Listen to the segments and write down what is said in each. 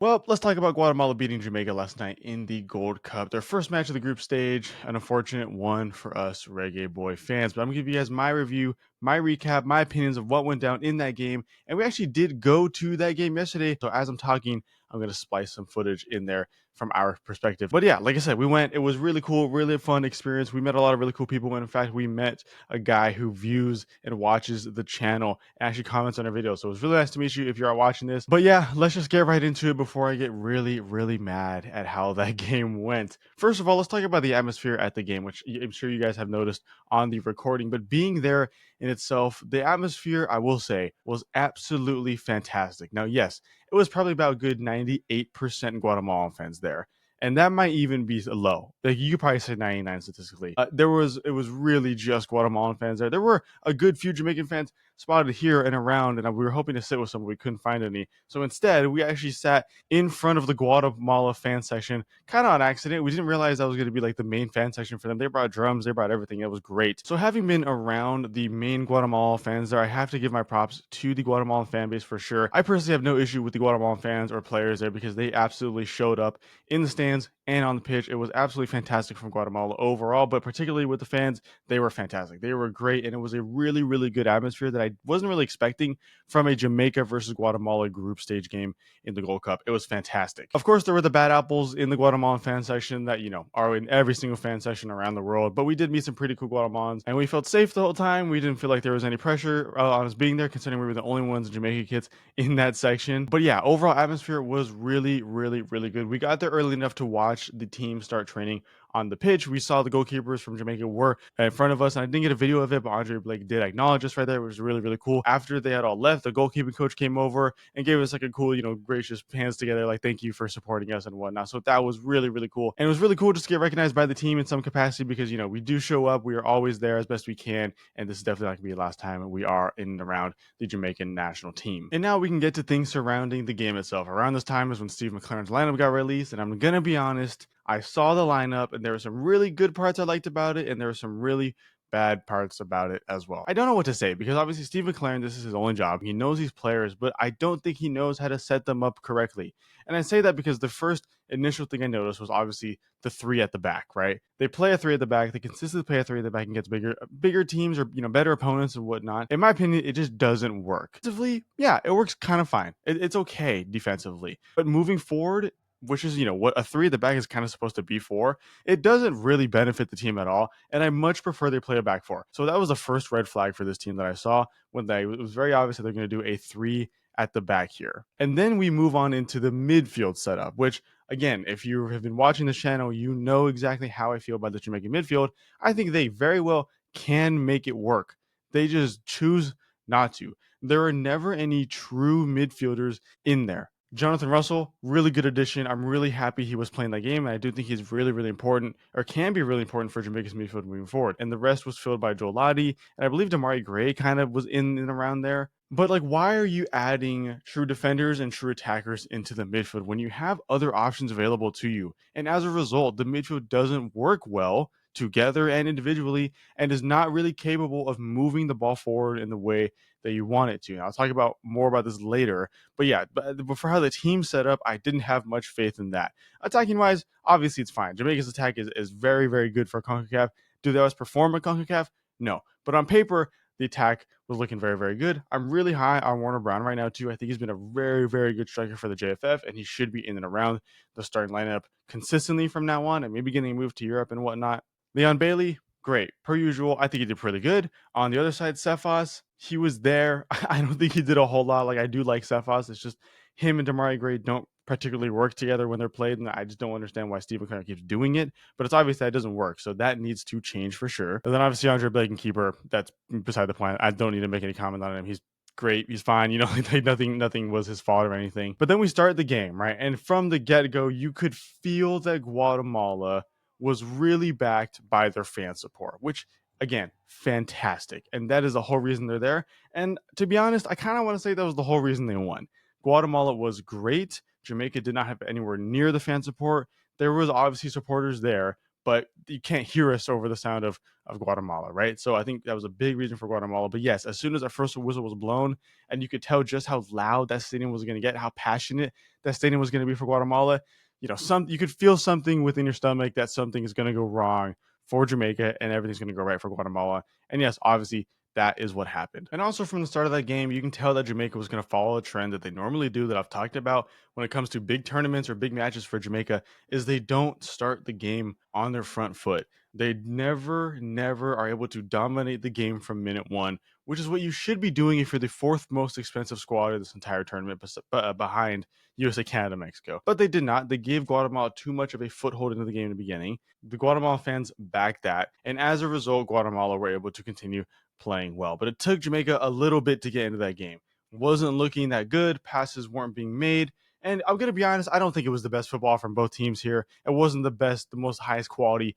Well, let's talk about Guatemala beating Jamaica last night in the Gold Cup. Their first match of the group stage, an unfortunate one for us Reggae Boy fans. But I'm going to give you guys my review, my recap, my opinions of what went down in that game. And we actually did go to that game yesterday. So as I'm talking, I'm going to splice some footage in there from our perspective. But yeah, like I said, we went. It was really cool, really fun experience. We met a lot of really cool people. And in fact, we met a guy who views and watches the channel and actually comments on our videos. So it was really nice to meet you if you are watching this. But yeah, let's just get right into it before I get really mad at how that game went. First of all, let's talk about the atmosphere at the game, which I'm sure you guys have noticed on the recording. But being there in itself, the atmosphere, I will say, was absolutely fantastic. Now, yes, it was probably about a good 98% Guatemalan fans there. And that might even be low. Like you could probably say 99 statistically. It was really just Guatemalan fans there. There were a good few Jamaican fans spotted here and around, and we were hoping to sit with some, but we couldn't find any. So instead, we actually sat in front of the Guatemala fan section, kind of on accident. We didn't realize that was going to be like the main fan section for them. They brought drums, they brought everything. It was great. So having been around the main Guatemala fans there, I have to give my props to the Guatemalan fan base for sure. I personally have no issue with the Guatemalan fans or players there because they absolutely showed up in the stands and on the pitch. It was absolutely fantastic from Guatemala overall, but particularly with the fans, they were fantastic. They were great, and it was a really good atmosphere that I wasn't really expecting from a Jamaica versus Guatemala group stage game in the Gold Cup. It was fantastic. Of course, there were the bad apples in the Guatemalan fan section that, are in every single fan section around the world, but we did meet some pretty cool Guatemalans, and we felt safe the whole time. We didn't feel like there was any pressure on us being there, considering we were the only ones in Jamaica kids in that section. But yeah, overall atmosphere was really good. We got there early enough to watch the team start training on the pitch. We saw the goalkeepers from Jamaica were in front of us, and I didn't get a video of it, but Andre Blake did acknowledge us right there, which was really cool. After they had all left, the goalkeeping coach came over and gave us like a cool, gracious hands together, like thank you for supporting us and whatnot. So that was really cool, and it was really cool just to get recognized by the team in some capacity because we do show up, we are always there as best we can, and this is definitely not gonna be the last time we are in and around the Jamaican national team. And now we can get to things surrounding the game itself. Around this time is when Steve McLaren's lineup got released, and I'm gonna be honest, I saw the lineup and there were some really good parts I liked about it, and there were some really bad parts about it as well. I don't know what to say because obviously Steve McLaren, this is his only job. He knows these players, but I don't think he knows how to set them up correctly. And I say that because the first initial thing I noticed was obviously the three at the back, right? They play a three at the back, they consistently play a three at the back and gets bigger teams or better opponents and whatnot. In my opinion, it just doesn't work. Defensively, yeah, it works kind of fine. It's okay defensively. But moving forward, which is what a three at the back is kind of supposed to be for, it doesn't really benefit the team at all, and I much prefer they play a back four. So that was the first red flag for this team that I saw when it was very obvious that they're going to do a three at the back here. And then we move on into the midfield setup, which again, if you have been watching this channel, you know exactly how I feel about the Jamaican midfield. I think they very well can make it work. They just choose not to. There are never any true midfielders in there. Jonathan Russell, really good addition. I'm really happy he was playing that game, and I do think he's really important, or can be really important for Jamaica's midfield moving forward. And the rest was filled by Joel Lottie, and I believe Damari Gray kind of was in and around there. But like, why are you adding true defenders and true attackers into the midfield when you have other options available to you? And as a result, the midfield doesn't work well together and individually, and is not really capable of moving the ball forward in the way that you want it to. And I'll talk about more about this later. But yeah, but for how the team set up, I didn't have much faith in that. Attacking wise, obviously it's fine. Jamaica's attack is very good for CONCACAF. Do they always perform at CONCACAF? No. But on paper, the attack was looking very good. I'm really high on Warner Brown right now too. I think he's been a very good striker for the JFF, and he should be in and around the starting lineup consistently from now on, and maybe getting moved to Europe and whatnot. Leon Bailey, great. Per usual, I think he did pretty good. On the other side, Cephas, he was there. I don't think he did a whole lot. Like, I do like Cephas. It's just him and Damari Gray don't particularly work together when they're played, and I just don't understand why Steve McLaren keeps doing it. But it's obvious that it doesn't work, so that needs to change for sure. And then obviously Andre Blake and keeper, that's beside the point. I don't need to make any comment on him. He's great. He's fine. Like nothing was his fault or anything. But then we start the game, right? And from the get-go, you could feel that Guatemala was really backed by their fan support, which again, fantastic. And that is the whole reason they're there. And to be honest, I kind of want to say that was the whole reason they won. Guatemala was great. Jamaica did not have anywhere near the fan support. There was obviously supporters there, but you can't hear us over the sound of Guatemala, right? So I think that was a big reason for Guatemala. But yes, as soon as that first whistle was blown, and you could tell just how loud that stadium was going to get, how passionate that stadium was going to be for Guatemala, you could feel something within your stomach that something is going to go wrong for Jamaica and everything's going to go right for Guatemala. And yes, obviously that is what happened. And also from the start of that game, you can tell that Jamaica was going to follow a trend that they normally do that I've talked about when it comes to big tournaments or big matches for Jamaica is they don't start the game on their front foot. They never are able to dominate the game from minute one, which is what you should be doing if you're the fourth most expensive squad of this entire tournament behind USA, Canada, Mexico. But they did not. They gave Guatemala too much of a foothold into the game in the beginning. The Guatemala fans backed that. And as a result, Guatemala were able to continue playing well. But it took Jamaica a little bit to get into that game. Wasn't looking that good. Passes weren't being made. And I'm going to be honest, I don't think it was the best football from both teams here. It wasn't the most highest quality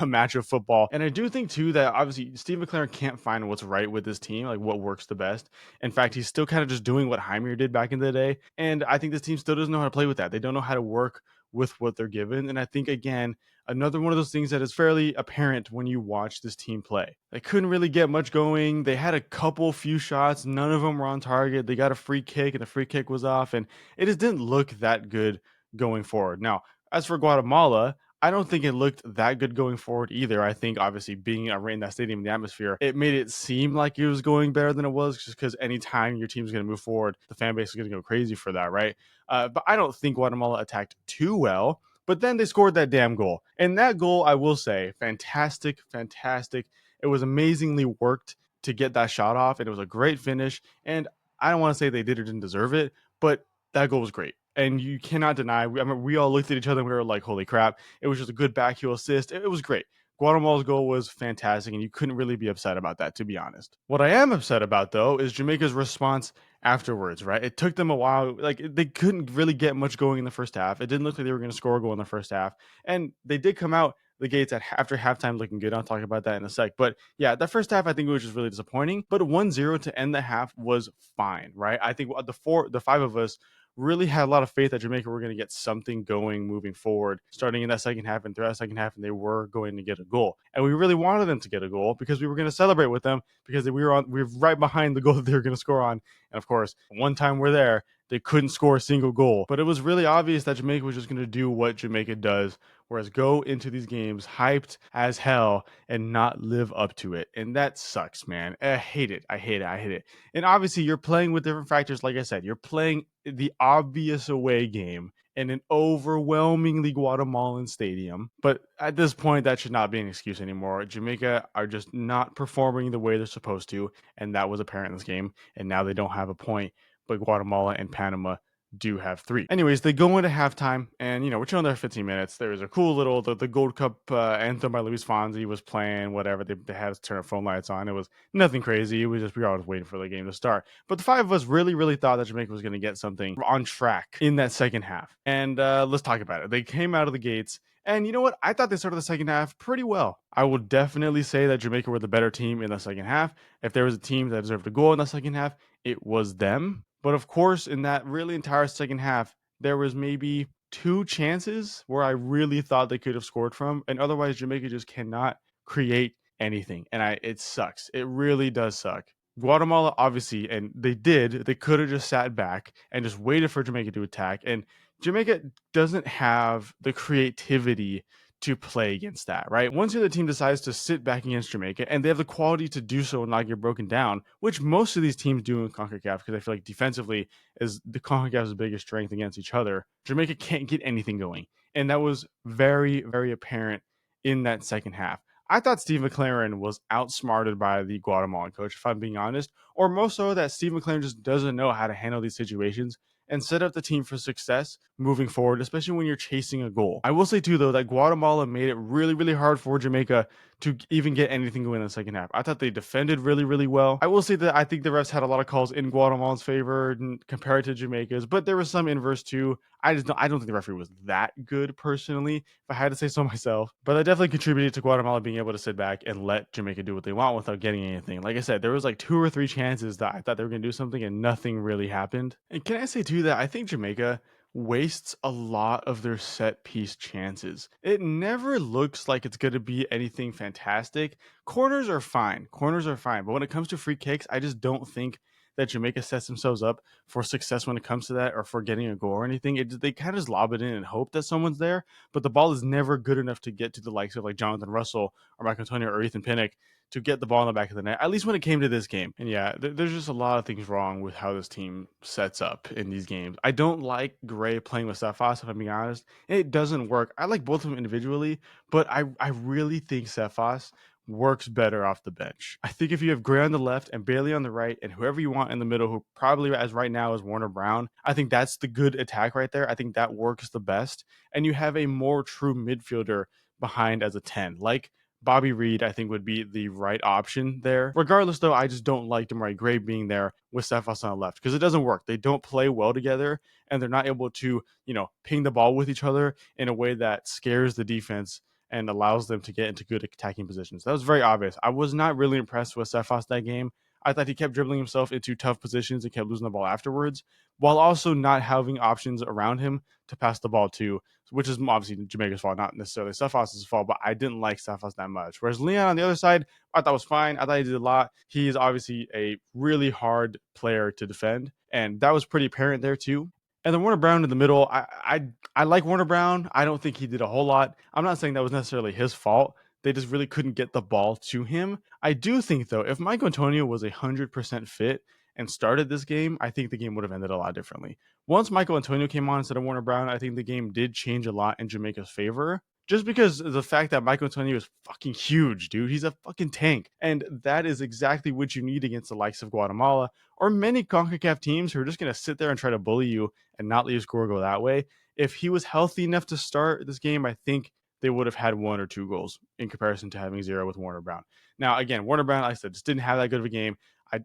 match of football. And I do think, too, that obviously Steve McLaren can't find what's right with this team, like what works the best. In fact, he's still kind of just doing what Jaime did back in the day. And I think this team still doesn't know how to play with that. They don't know how to work with what they're given. And I think, again, another one of those things that is fairly apparent when you watch this team play. They couldn't really get much going. They had a few shots. None of them were on target. They got a free kick, and the free kick was off. And it just didn't look that good going forward. Now, as for Guatemala, I don't think it looked that good going forward either. I think obviously being in that stadium, the atmosphere, it made it seem like it was going better than it was, just because anytime your team's going to move forward, the fan base is going to go crazy for that, right? But I don't think Guatemala attacked too well. But then they scored that damn goal. And that goal, I will say, fantastic. It was amazingly worked to get that shot off. And it was a great finish. And I don't want to say they did or didn't deserve it, but that goal was great. And you cannot deny, we all looked at each other and we were like, holy crap. It was just a good backheel assist. It was great. Guatemala's goal was fantastic, and you couldn't really be upset about that, to be honest. What I am upset about, though, is Jamaica's response afterwards, right? It took them a while. Like, they couldn't really get much going in the first half. It didn't look like they were going to score a goal in the first half. And they did come out the gates after halftime looking good. I'll talk about that in a sec. But yeah, that first half, I think it was just really disappointing. But 1-0 to end the half was fine, right? I think the five of us really had a lot of faith that Jamaica were going to get something going moving forward, starting in that second half and throughout the second half, and they were going to get a goal. And we really wanted them to get a goal because we were going to celebrate with them because we were right behind the goal that they were going to score on. And of course, one time we're there, they couldn't score a single goal. But it was really obvious that Jamaica was just going to do what Jamaica does, whereas go into these games hyped as hell and not live up to it. And that sucks, man. I hate it. And obviously, you're playing with different factors. Like I said, you're playing the obvious away game in an overwhelmingly Guatemalan stadium. But at this point, that should not be an excuse anymore. Jamaica are just not performing the way they're supposed to, and that was apparent in this game. And now they don't have a point, but Guatemala and Panama do have 3. Anyways, they go into halftime, and we're chilling there 15 minutes. There was a cool little the Gold Cup anthem by Luis Fonsi was playing. Whatever, they had to turn our phone lights on. It was nothing crazy. It was just we were always waiting for the game to start. But the 5 of us really thought that Jamaica was going to get something on track in that second half. And let's talk about it. They came out of the gates. And you know what? I thought they started the second half pretty well. I will definitely say that Jamaica were the better team in the second half. If there was a team that deserved a goal in the second half, it was them. But of course, in that really entire second half, there was maybe 2 chances where I really thought they could have scored from. And otherwise, Jamaica just cannot create anything. And it sucks. It really does suck. Guatemala, obviously, and they could have just sat back and just waited for Jamaica to attack. And Jamaica doesn't have the creativity to play against that, right? Once the other team decides to sit back against Jamaica, and they have the quality to do so and not get broken down, which most of these teams do in CONCACAF, because I feel like defensively is the CONCACAF's biggest strength against each other. Jamaica can't get anything going. And that was very apparent in that second half. I thought Steve McLaren was outsmarted by the Guatemalan coach, if I'm being honest, or more so that Steve McLaren just doesn't know how to handle these situations and set up the team for success moving forward, especially when you're chasing a goal. I will say too, though, that Guatemala made it really hard for Jamaica to even get anything going in the second half. I thought they defended really well. I will say that I think the refs had a lot of calls in Guatemala's favor compared to Jamaica's, but there was some inverse too. I don't think the referee was that good personally, if I had to say so myself. But that definitely contributed to Guatemala being able to sit back and let Jamaica do what they want without getting anything. Like I said, there was like 2 or 3 chances that I thought they were going to do something and nothing really happened. And can I say too that I think Jamaica wastes a lot of their set piece chances. It never looks like it's going to be anything fantastic. Corners are fine. Corners are fine. But when it comes to free kicks, I just don't think that Jamaica sets themselves up for success when it comes to that or for getting a goal or anything. They kind of just lob it in and hope that someone's there, but the ball is never good enough to get to the likes of like Jonathan Russell or Mike Antonio or Ethan Pinnock to get the ball in the back of the net, at least when it came to this game. And yeah, there's just a lot of things wrong with how this team sets up in these games. I don't like Gray playing with Cephas, if I'm being honest. It doesn't work. I like both of them individually, but I really think Cephas works better off the bench. I think if you have Gray on the left and Bailey on the right and whoever you want in the middle, who probably as right now is Warner Brown, I think that's the good attack right there. I think that works the best. And you have a more true midfielder behind as a 10, like Bobby Reed, I think, would be the right option there. Regardless, though, I just don't like Demarai Gray being there with Cephas on the left because it doesn't work. They don't play well together, and they're not able to, ping the ball with each other in a way that scares the defense and allows them to get into good attacking positions. That was very obvious. I was not really impressed with Cephas that game. I thought he kept dribbling himself into tough positions and kept losing the ball afterwards, while also not having options around him to pass the ball to, which is obviously Jamaica's fault, not necessarily Cephas' fault, but I didn't like Cephas that much. Whereas Leon on the other side, I thought was fine. I thought he did a lot. He is obviously a really hard player to defend, and that was pretty apparent there too. And then Warner Brown in the middle, I like Warner Brown. I don't think he did a whole lot. I'm not saying that was necessarily his fault. They just really couldn't get the ball to him. I do think though, if Mike Antonio was 100% fit and started this game, I think the game would have ended a lot differently. Once Michael Antonio came on instead of Warner Brown, I think the game did change a lot in Jamaica's favor. Just because of the fact that Michael Antonio is fucking huge, dude. He's a fucking tank. And that is exactly what you need against the likes of Guatemala or many CONCACAF teams who are just going to sit there and try to bully you and not let your score go that way. If he was healthy enough to start this game, I think they would have had 1 or 2 goals in comparison to having 0 with Warner Brown. Now, again, Warner Brown, like I said, just didn't have that good of a game.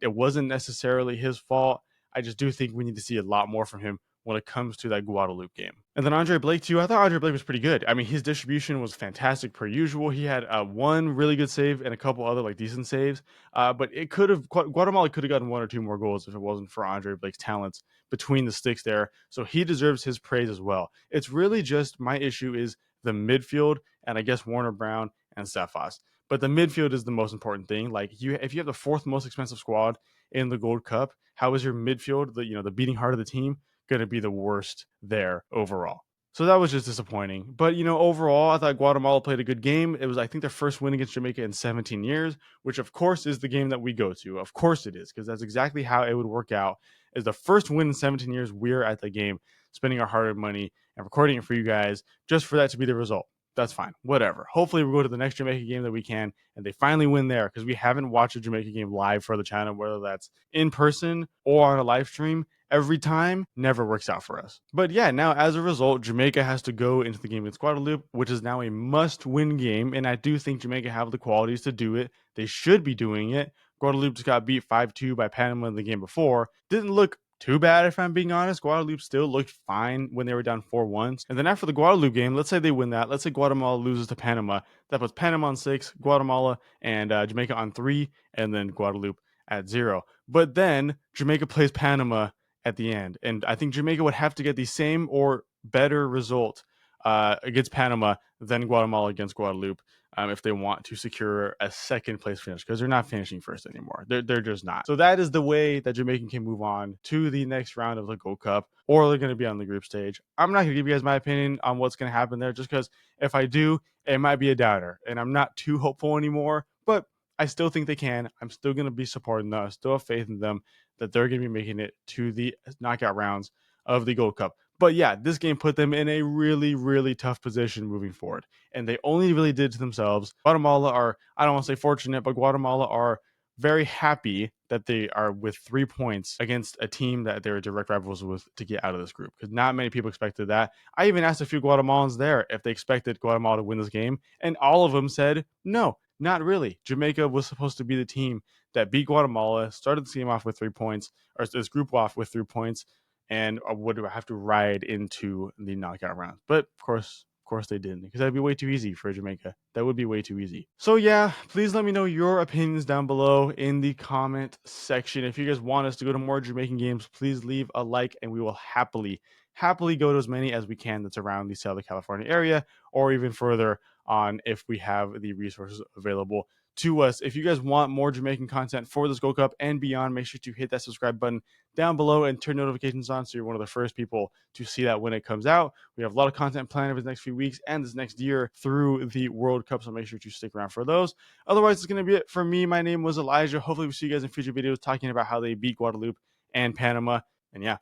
It wasn't necessarily his fault. I just do think we need to see a lot more from him when it comes to that Guadeloupe game. And then Andre Blake, too. I thought Andre Blake was pretty good. I mean, his distribution was fantastic per usual. He had one really good save and a couple other like decent saves. But Guatemala could have gotten 1 or 2 more goals if it wasn't for Andre Blake's talents between the sticks there. So he deserves his praise as well. It's really just my issue is the midfield and I guess Warner Brown and Cephas. But the midfield is the most important thing. Like if you have the fourth most expensive squad in the Gold Cup, how is your midfield, the beating heart of the team, going to be the worst there overall? So that was just disappointing. But overall, I thought Guatemala played a good game. It was, I think, their first win against Jamaica in 17 years, which of course is the game that we go to. Of course it is, because that's exactly how it would work out. Is the first win in 17 years, we're at the game, spending our hard-earned money and recording it for you guys, just for that to be the result. That's fine. Whatever. Hopefully we'll go to the next Jamaica game that we can and they finally win there because we haven't watched a Jamaica game live for the channel, whether that's in person or on a live stream. Every time never works out for us. But yeah, now as a result, Jamaica has to go into the game against Guadeloupe, which is now a must-win game. And I do think Jamaica have the qualities to do it. They should be doing it. Guadeloupe just got beat 5-2 by Panama in the game before. Didn't look too bad, if I'm being honest. Guadeloupe still looked fine when they were down 4-1. And then after the Guadeloupe game, let's say they win that. Let's say Guatemala loses to Panama. That puts Panama on 6, Guatemala and Jamaica on 3, and then Guadeloupe at 0. But then Jamaica plays Panama at the end. And I think Jamaica would have to get the same or better result against Panama than Guatemala against Guadeloupe if they want to secure a second place finish, because they're not finishing first anymore. They're just not. So that is the way that Jamaica can move on to the next round of the Gold Cup, or they're going to be on the group stage. I'm not going to give you guys my opinion on what's going to happen there, just because if I do, it might be a downer, and I'm not too hopeful anymore, but I still think they can. I'm still going to be supporting them. I still have faith in them that they're going to be making it to the knockout rounds of the Gold Cup. But yeah, this game put them in a really, really tough position moving forward. And they only really did to themselves. Guatemala are, I don't want to say fortunate, but Guatemala are very happy that they are with 3 points against a team that they're direct rivals with to get out of this group, because not many people expected that. I even asked a few Guatemalans there if they expected Guatemala to win this game, and all of them said no, not really. Jamaica was supposed to be the team that beat Guatemala, started the game off with 3 points, or this group off with 3 points, and would have to ride into the knockout round. But of course they didn't, because that'd be way too easy for Jamaica. That would be way too easy. So yeah, please let me know your opinions down below in the comment section. If you guys want us to go to more Jamaican games, please leave a like and we will happily happily go to as many as we can that's around the Southern California area, or even further on if we have the resources available to us. If you guys want more Jamaican content for this Gold Cup and beyond, make sure to hit that subscribe button down below and turn notifications on so you're one of the first people to see that when it comes out. We have a lot of content planned over the next few weeks and this next year through the World Cup, so make sure to stick around for those. Otherwise, it's going to be it for me. My name was Elijah. Hopefully, we'll see you guys in future videos talking about how they beat Guadeloupe and Panama. And yeah,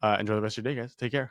enjoy the rest of your day, guys. Take care.